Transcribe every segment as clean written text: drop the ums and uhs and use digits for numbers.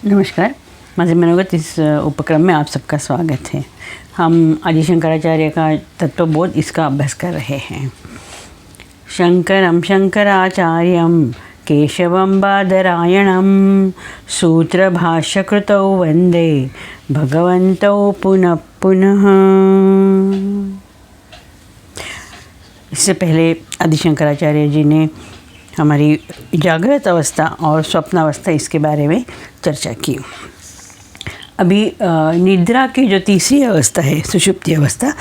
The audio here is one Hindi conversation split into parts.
नमस्कार, माझे मनोगत इस उपक्रम में आप सबका स्वागत है। हम आदि शंकराचार्य का तत्वबोध इसका अभ्यास कर रहे हैं। शंकरं शंकराचार्यं केशवं बादरायणं सूत्रभाष्यकृतौ वंदे भगवन्तौ पुनः पुनः। इससे पहले आदि शंकराचार्य जी ने हमारी जागृत अवस्था और स्वप्नावस्था इसके बारे में चर्चा की। अभी निद्रा की जो तीसरी अवस्था है, सुषुप्ति अवस्था,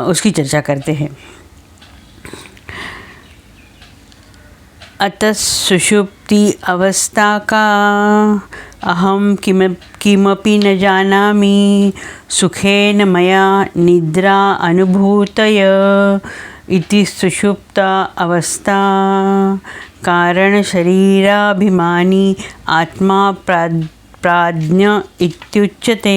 उसकी चर्चा करते हैं। अतः सुषुप्ति अवस्था का अहम किमपि न जानामि सुखेन मया निद्रा अनुभूतय इति सुषुप्ता अवस्था कारण शरीराभिमानी आत्मा प्राज्ञ इत्युच्यते।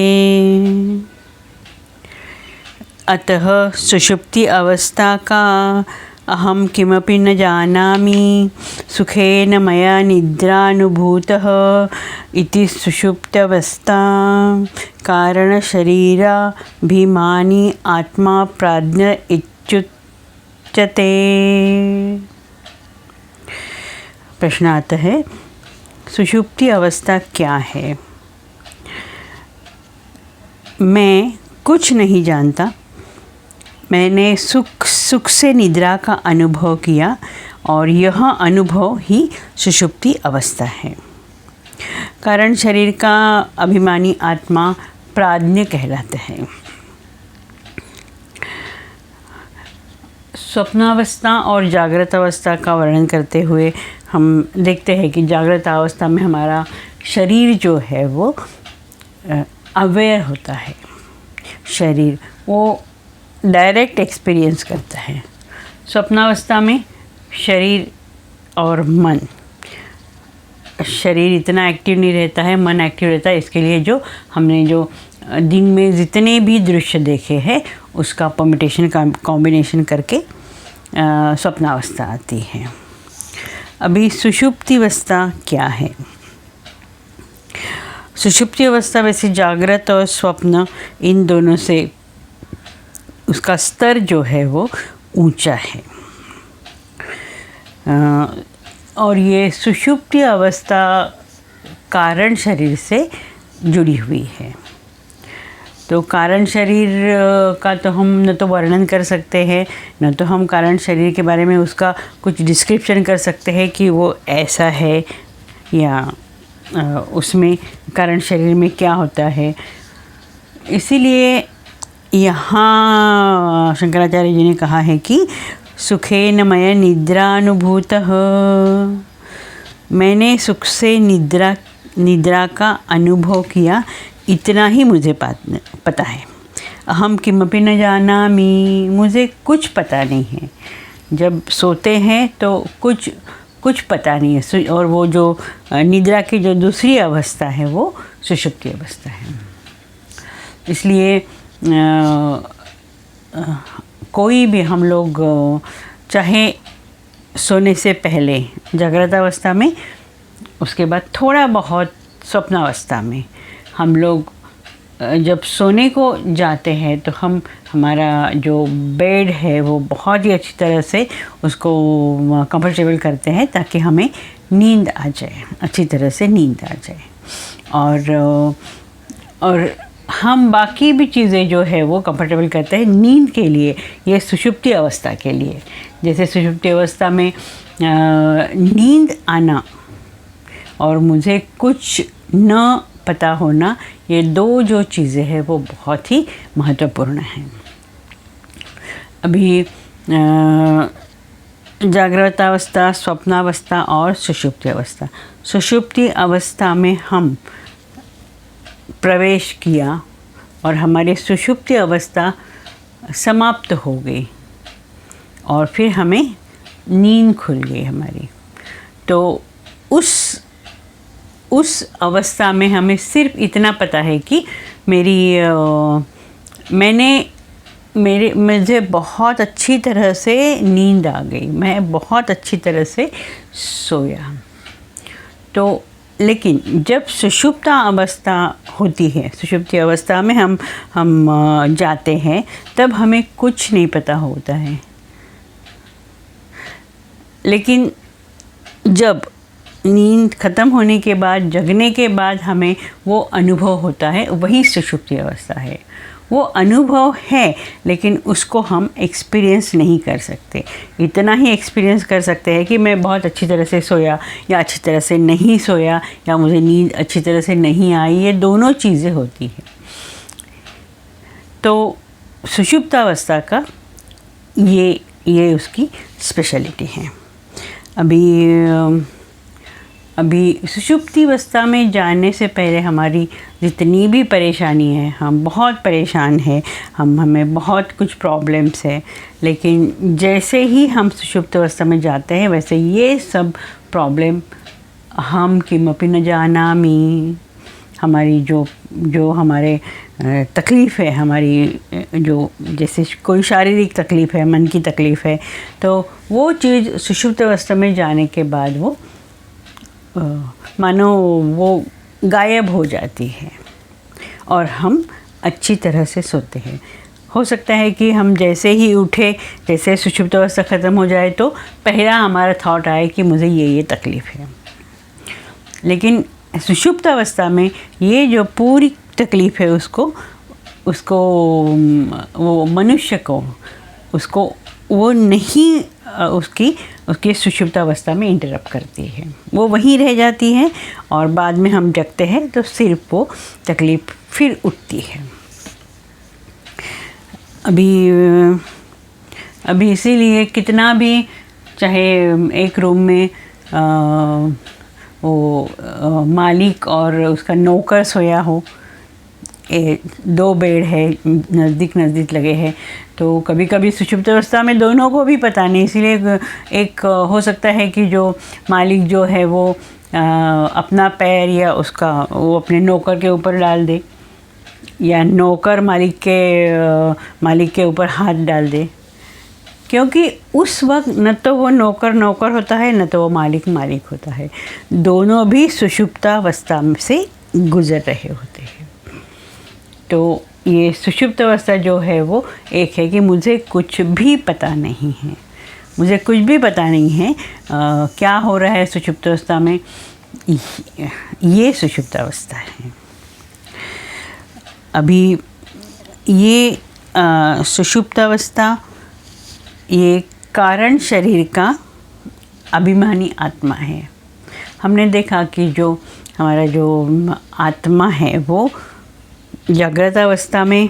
अतः सुषुप्ति अवस्था का अहम किमपि न जानामि सुखेन मया निद्रानुभूतः इति सुषुप्तावस्था कारण शरीराभिमानी आत्मा प्राज्ञ इत्युच्यते। प्रश्न आता है, सुषुप्ति अवस्था क्या है? मैं कुछ नहीं जानता। मैंने सुख से निद्रा का अनुभव किया और यह अनुभव ही सुषुप्ति अवस्था है। कारण शरीर का अभिमानी आत्मा प्राज्ञ कहलाता है। स्वप्नावस्था और जागृत अवस्था का वर्णन करते हुए हम देखते हैं कि जागृत अवस्था में हमारा शरीर जो है वो अवेयर होता है। शरीर वो डायरेक्ट एक्सपीरियंस करता है। स्वप्नावस्था में शरीर और मन, शरीर इतना एक्टिव नहीं रहता है, मन एक्टिव रहता है। इसके लिए जो हमने जो दिन में जितने भी दृश्य देखे हैं उसका परम्यूटेशन का कॉम्बिनेशन करके स्वप्नावस्था आती है। अभी सुषुप्ति अवस्था क्या है? सुषुप्ति अवस्था वैसे जागृत और स्वप्न इन दोनों से उसका स्तर जो है वो ऊंचा है। और ये सुषुप्ति अवस्था कारण शरीर से जुड़ी हुई है। तो कारण शरीर का तो हम न तो वर्णन कर सकते हैं, न तो हम कारण शरीर के बारे में उसका कुछ डिस्क्रिप्शन कर सकते हैं कि वो ऐसा है या उसमें कारण शरीर में क्या होता है। इसीलिए यहाँ शंकराचार्य जी ने कहा है कि सुखेन मया निद्रानुभूतः, मैंने सुख से निद्रा का अनुभव किया, इतना ही मुझे पता है। अहम किमपि न जानामि, मुझे कुछ पता नहीं है। जब सोते हैं तो कुछ पता नहीं है। और वो जो निद्रा की जो दूसरी अवस्था है वो सुषुप्ति अवस्था है। इसलिए कोई भी हम लोग चाहे सोने से पहले जागृत अवस्था में, उसके बाद थोड़ा बहुत स्वप्नावस्था में, हम लोग जब सोने को जाते हैं तो हमारा जो बेड है वो बहुत ही अच्छी तरह से उसको कंफर्टेबल करते हैं ताकि हमें नींद आ जाए, अच्छी तरह से नींद आ जाए। और हम बाकी भी चीज़ें जो है वो कंफर्टेबल करते हैं नींद के लिए, ये सुषुप्ति अवस्था के लिए। जैसे सुषुप्ति अवस्था में नींद आना और मुझे कुछ न पता होना, ये दो जो चीज़ें हैं वो बहुत ही महत्वपूर्ण हैं। अभी जागृत अवस्था, स्वप्नावस्था और सुषुप्ति अवस्था। सुषुप्ति अवस्था में हम प्रवेश किया और हमारी सुषुप्ति अवस्था समाप्त हो गई और फिर हमें नींद खुल गई हमारी। तो उस अवस्था में हमें सिर्फ इतना पता है कि मुझे बहुत अच्छी तरह से नींद आ गई, मैं बहुत अच्छी तरह से सोया। तो लेकिन जब सुषुप्त अवस्था होती है, सुषुप्ति अवस्था में हम जाते हैं, तब हमें कुछ नहीं पता होता है। लेकिन जब नींद ख़त्म होने के बाद, जगने के बाद हमें वो अनुभव होता है, वही सुषुप्ति अवस्था है। वो अनुभव है, लेकिन उसको हम एक्सपीरियंस नहीं कर सकते। इतना ही एक्सपीरियंस कर सकते हैं कि मैं बहुत अच्छी तरह से सोया या अच्छी तरह से नहीं सोया, या मुझे नींद अच्छी तरह से नहीं आई। ये दोनों चीज़ें होती हैं। तो सुषुप्तावस्था का ये उसकी स्पेशलिटी है। अभी सुषुप्ति अवस्था में जाने से पहले हमारी जितनी भी परेशानी है, हम बहुत परेशान हैं, हमें बहुत कुछ प्रॉब्लम्स है। लेकिन जैसे ही हम सुषुप्त अवस्था में जाते हैं, वैसे ये सब प्रॉब्लम हम किमपि न जानामि, हमारी जो हमारे तकलीफ़ है, हमारी जो जैसे कोई शारीरिक तकलीफ़ है, मन की तकलीफ़ है, तो वो चीज़ सुषुप्त अवस्था में जाने के बाद वो मानो वो गायब हो जाती है और हम अच्छी तरह से सोते हैं। हो सकता है कि हम जैसे ही उठे, जैसे सुषुप्त अवस्था ख़त्म हो जाए, तो पहला हमारा थॉट आए कि मुझे ये तकलीफ़ है। लेकिन सुषुप्त अवस्था में ये जो पूरी तकलीफ़ है, उसको वो मनुष्य को उसको वो नहीं उसकी सुषुप्त अवस्था में इंटरप्ट करती है। वो वहीं रह जाती है और बाद में हम जगते हैं तो सिर्फ वो तकलीफ़ फिर उठती है। अभी इसीलिए कितना भी चाहे एक रूम में वो मालिक और उसका नौकर सोया हो, 2 बेड है, नज़दीक लगे हैं, तो कभी कभी सुषुप्त अवस्था में दोनों को भी पता नहीं। इसीलिए एक हो सकता है कि जो मालिक जो है वो अपना पैर या वो अपने नौकर के ऊपर डाल दे, या नौकर मालिक के ऊपर हाथ डाल दे, क्योंकि उस वक्त न तो वो नौकर होता है, न तो वो मालिक होता है। दोनों भी सुषुप्तावस्था से गुजर रहे होते हैं। तो ये सुषुप्त अवस्था जो है वो एक है कि मुझे कुछ भी पता नहीं है, क्या हो रहा है सुषुप्त अवस्था में। ये सुषुप्त अवस्था है। अभी ये सुषुप्त अवस्था ये कारण शरीर का अभिमानी आत्मा है। हमने देखा कि जो हमारा जो आत्मा है वो जागृत अवस्था में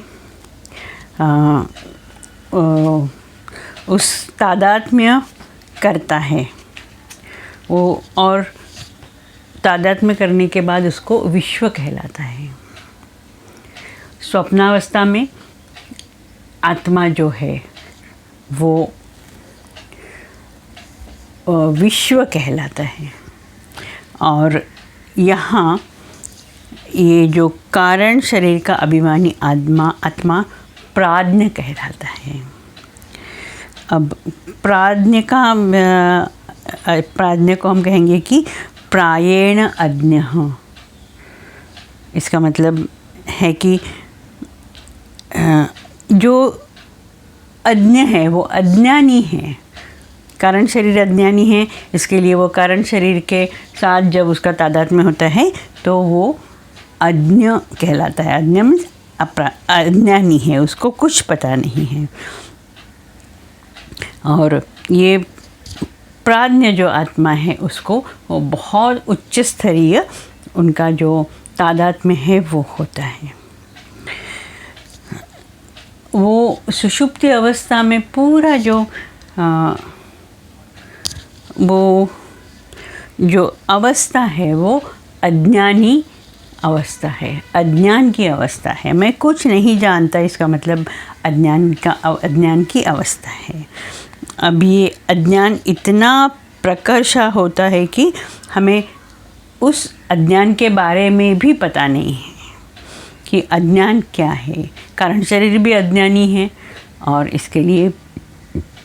उस तादात्म्य करता है वो, और तादात्म्य करने के बाद उसको विश्व कहलाता है। स्वप्नावस्था में आत्मा जो है वो विश्व कहलाता है, और यहाँ ये जो कारण शरीर का अभिमानी आत्मा प्राज्ञ कहलाता है। अब प्राज्ञ को हम कहेंगे कि प्रायेण अज्ञ। इसका मतलब है कि जो अज्ञ है वो अज्ञानी है, कारण शरीर अज्ञानी है, इसके लिए वो कारण शरीर के साथ जब उसका तादात्म्य होता है तो वो अज्ञ कहलाता है। अज्ञ मीन्स अज्ञानी है, उसको कुछ पता नहीं है। और ये प्राज्ञ जो आत्मा है उसको वो बहुत उच्च स्तरीय उनका जो तादात्म्य है वो होता है। वो सुषुप्ति अवस्था में पूरा वो जो अवस्था है वो अज्ञानी अवस्था है, अज्ञान की अवस्था है। मैं कुछ नहीं जानता, इसका मतलब अज्ञान की अवस्था है। अब ये अज्ञान इतना प्रकर्षा होता है कि हमें उस अज्ञान के बारे में भी पता नहीं है कि अज्ञान क्या है। कारण शरीर भी अज्ञानी है और इसके लिए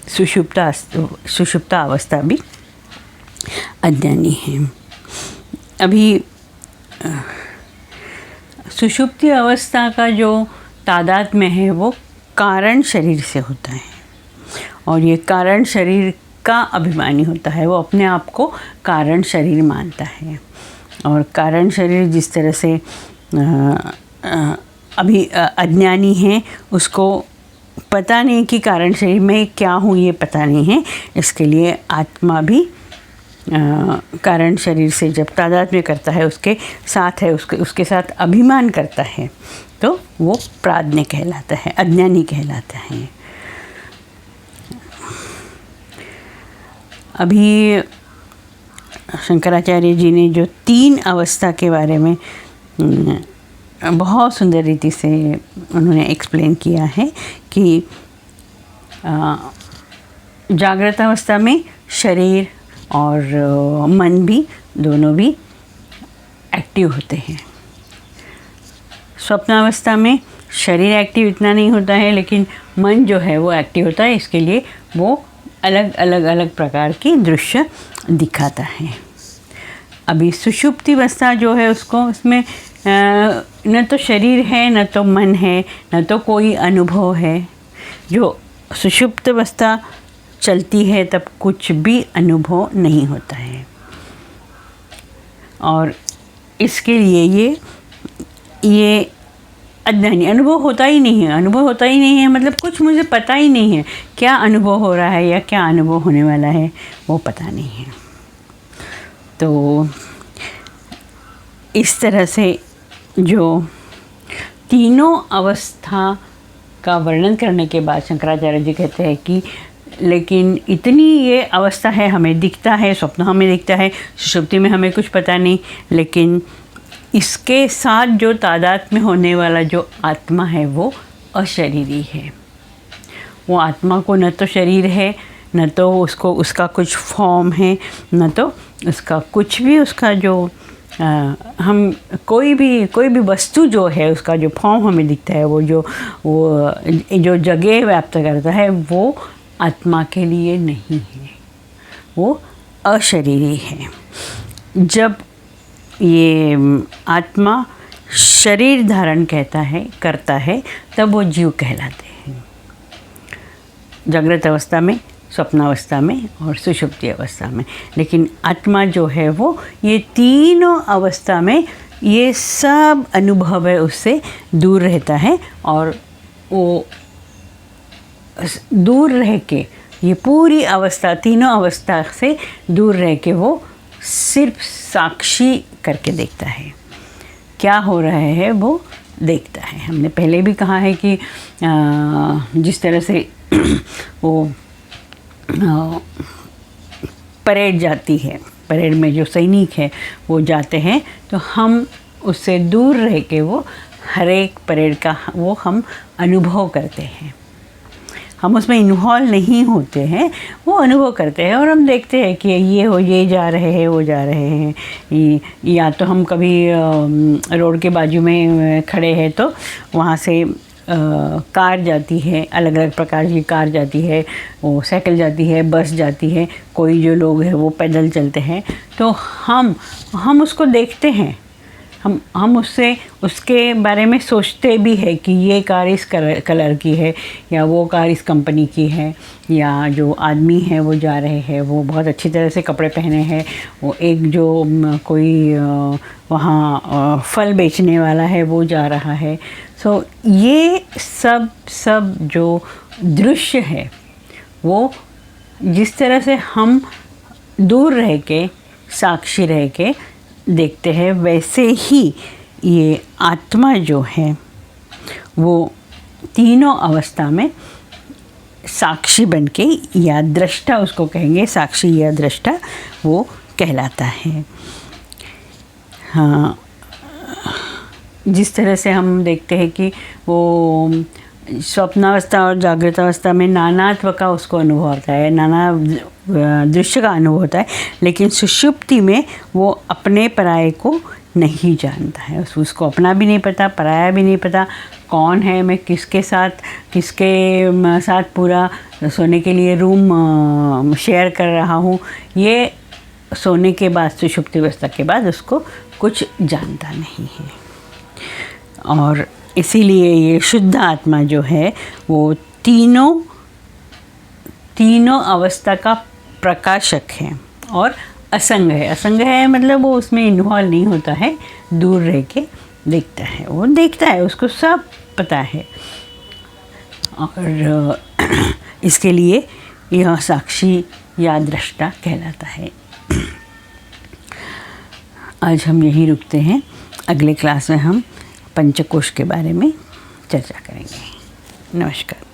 सुषुप्ता अवस्था भी अज्ञानी है। अभी सुषुप्ति अवस्था का जो तादाद में है वो कारण शरीर से होता है, और ये कारण शरीर का अभिमानी होता है, वो अपने आप को कारण शरीर मानता है। और कारण शरीर जिस तरह से अभी अज्ञानी है, उसको पता नहीं कि कारण शरीर में क्या हूँ, ये पता नहीं है, इसके लिए आत्मा भी कारण शरीर से जब तादात्म्य करता है, उसके साथ है, उसके साथ अभिमान करता है, तो वो प्राज्ञ कहलाता है, अज्ञानी कहलाता है। अभी शंकराचार्य जी ने जो 3 अवस्था के बारे में बहुत सुंदर रीति से उन्होंने एक्सप्लेन किया है कि जागृत अवस्था में शरीर और मन भी दोनों भी एक्टिव होते हैं। स्वप्नावस्था में शरीर एक्टिव इतना नहीं होता है, लेकिन मन जो है वो एक्टिव होता है, इसके लिए वो अलग अलग प्रकार की दृश्य दिखाता है। अभी सुषुप्ति अवस्था जो है उसको, उसमें न तो शरीर है, न तो मन है, न तो कोई अनुभव है। जो सुषुप्त अवस्था चलती है तब कुछ भी अनुभव नहीं होता है, और इसके लिए ये अज्ञानी, अनुभव होता ही नहीं है, अनुभव होता ही नहीं है मतलब कुछ मुझे पता ही नहीं है क्या अनुभव हो रहा है या क्या अनुभव होने वाला है, वो पता नहीं है। तो इस तरह से जो तीनों अवस्था का वर्णन करने के बाद शंकराचार्य जी कहते हैं कि लेकिन इतनी ये अवस्था है, हमें दिखता है, स्वप्न हमें दिखता है, सुषुप्ति में हमें कुछ पता नहीं, लेकिन इसके साथ जो तादात्म्य होने वाला जो आत्मा है वो अशरीरी है। वो आत्मा को न तो शरीर है, न तो उसको उसका कुछ फॉर्म है, न तो उसका कुछ भी, उसका जो हम कोई भी वस्तु जो है उसका जो फॉर्म हमें दिखता है, वो जो जगह व्याप्त करता है, वो आत्मा के लिए नहीं है, वो अशरीरी है। जब ये आत्मा शरीर धारण करता है तब वो जीव कहलाते हैं। जागृत अवस्था में, स्वप्नावस्था में और सुषुप्ति अवस्था में। लेकिन आत्मा जो है वो ये तीनों अवस्था में ये सब अनुभव है उससे दूर रहता है, और वो दूर रह के ये पूरी अवस्था, तीनों अवस्था से दूर रह के वो सिर्फ साक्षी करके देखता है, क्या हो रहा है वो देखता है। हमने पहले भी कहा है कि जिस तरह से वो परेड जाती है, परेड में जो सैनिक है वो जाते हैं, तो हम उससे दूर रह के वो हर एक परेड का वो हम अनुभव करते हैं। हम उसमें इन्वॉल्व नहीं होते हैं, वो अनुभव करते हैं और हम देखते हैं कि ये जा रहे हैं, वो जा रहे हैं। या तो हम कभी रोड के बाजू में खड़े हैं तो वहाँ से कार जाती है, अलग अलग प्रकार की कार जाती है, वो साइकिल जाती है, बस जाती है, कोई जो लोग हैं वो पैदल चलते हैं, तो हम उसको देखते हैं, हम उसके बारे में सोचते भी है कि ये कार इस कलर की है, या वो कार इस कंपनी की है, या जो आदमी है वो जा रहे हैं वो बहुत अच्छी तरह से कपड़े पहने हैं, वो एक जो कोई वहाँ फल बेचने वाला है वो जा रहा है। सो ये सब जो दृश्य है वो जिस तरह से हम दूर रह के साक्षी रह के देखते हैं, वैसे ही ये आत्मा जो है वो तीनों अवस्था में साक्षी बनके, या दृष्टा उसको कहेंगे, साक्षी या दृष्टा वो कहलाता है। हाँ, जिस तरह से हम देखते हैं कि वो स्वप्नावस्था और जागृत अवस्था में नानात्व का उसको अनुभव होता है, नाना दृश्य का अनुभव होता है, लेकिन सुषुप्ति में वो अपने पराये को नहीं जानता है, उसको अपना भी नहीं पता, पराया भी नहीं पता, कौन है, मैं किसके साथ पूरा सोने के लिए रूम शेयर कर रहा हूँ, ये सोने के बाद, सुषुप्ति अवस्था के बाद उसको कुछ जानता नहीं है। और इसीलिए ये शुद्ध आत्मा जो है वो तीनों अवस्था का प्रकाशक है और असंग है। असंग है मतलब वो उसमें इन्वॉल्व नहीं होता है, दूर रह के देखता है, वो देखता है, उसको सब पता है। और इसके लिए यह साक्षी या दृष्टा कहलाता है। आज हम यहीं रुकते हैं। अगले क्लास में हम पंचकोश के बारे में चर्चा करेंगे। नमस्कार।